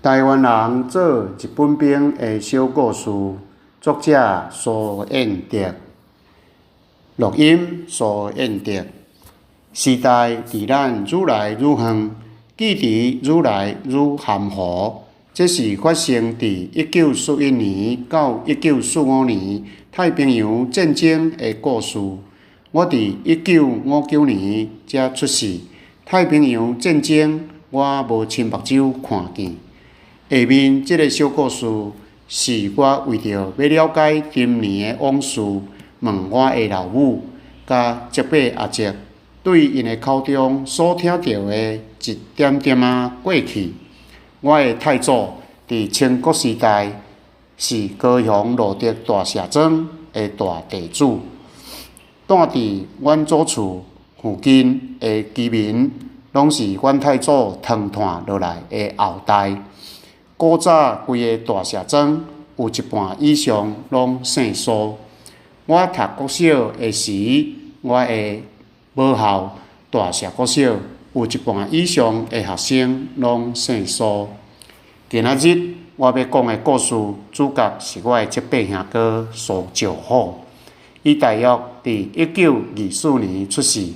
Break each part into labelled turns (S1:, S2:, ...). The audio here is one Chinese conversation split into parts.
S1: 台湾人做日本兵的小故事，作者苏彦德，录音苏彦德。时代伫咱愈来愈远，记忆愈来愈含糊。这是发生伫1941年到1945年太平洋战争的故事。我伫1959年才出世，太平洋战争我无亲目睭看见。下面这个小故事是我为着要了解今年的往事，问我的老母甲叔伯阿叔对因的口中所听到的一点点过去。我的太祖伫清国时代是高雄路德大社庄的大地主，住伫阮祖厝附近的居民，拢是阮太祖传传落来的后代。古早规个大社庄有一半以上拢姓苏。我读国小的时，我的母校大社国小有一半以上的学生拢姓苏。今仔日我要讲的故事主角是我的叔伯兄哥苏石虎。伊大约伫1924年出世，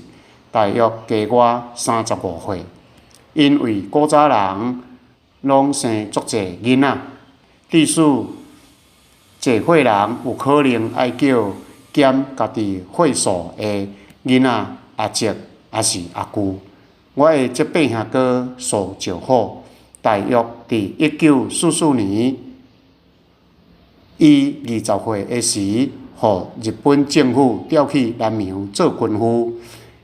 S1: 大约加我35岁。因为古早人拢生足侪囡仔，致使济岁人有可能爱叫减家己岁数的囡仔阿叔还是阿舅。我的叔伯兄哥苏石虎，大约伫1944年，伊20岁的时，互日本政府调去南洋做军夫。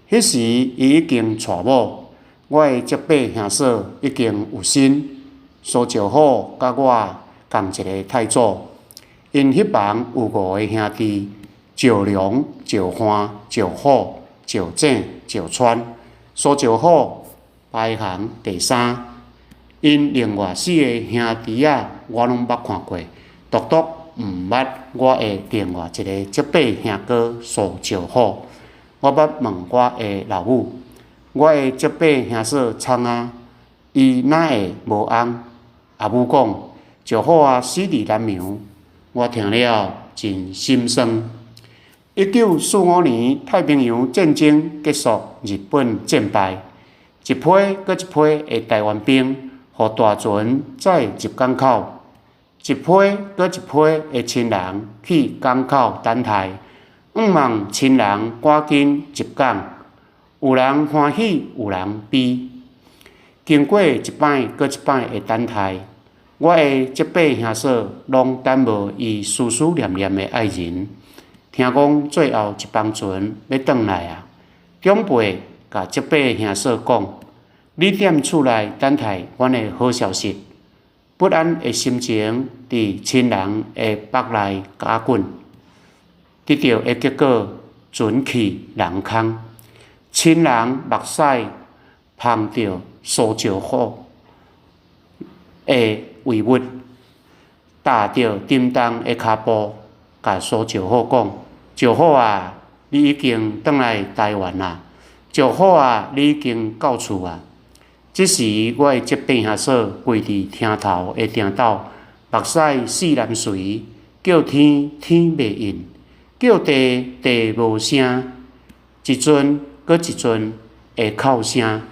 S1: 迄时伊已经娶某，我的叔伯兄嫂已经有身。苏石虎甲我同一个太祖，因迄房有5个兄弟：石龙、石欢、石虎、石井、石川。苏石虎排行第3。因另外4个兄弟仔我拢捌看过，独独毋捌我的另外一个叔伯兄哥苏石虎。我捌问我的老母，我的叔伯兄嫂苍啊，伊哪会无翁？阿母讲，石虎啊死伫南洋。我听了真心酸。1945年太平洋战争结束，日本战败，一批搁一批的台湾兵互大船载入港口，一批搁一批的亲人去港口等待，望亲人赶紧入港。有人欢喜，有人悲。经过一摆搁一摆的等待，我的叔伯兄嫂拢等无伊思思念念的爱人。听讲最后一帮船要转来啊！长辈甲叔伯兄嫂讲：“你踮厝内等待阮的好消息。”不安的心情伫亲人的腹内打滚，得到的结果船去人空。亲人目屎碰到苏石虎的遗物，踏着沉重的脚步，甲苏石虎讲：“石虎啊，你已经转来台湾啦！石虎啊，你已经到厝啊！”这时，我的叔伯兄嫂跪伫厅头的顶斗，目屎四淋垂，叫天天袂应，叫地地无声，一阵搁一阵的哭声，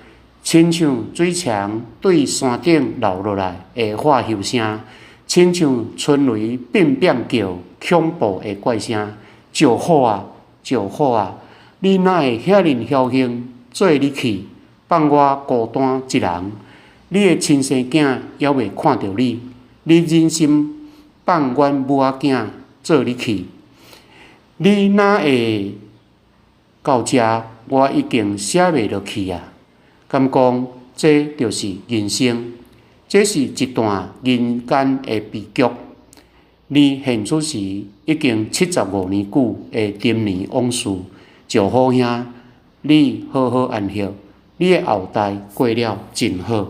S1: 亲像水墙对山顶流落来的化休声，亲像春雷变变叫恐怖的怪声。石虎啊，石虎啊，你哪会遐尼侥幸做你去？放我孤单一人，你的亲生囝还未看到你，你忍心放阮母仔囝做你去？你哪会到这？我已经写袂落去啊！敢讲这就是人生，这是一段人间的悲剧。你现此时已经75年久的陈年往事，石虎兄，你好好安息。你的后代过了真好。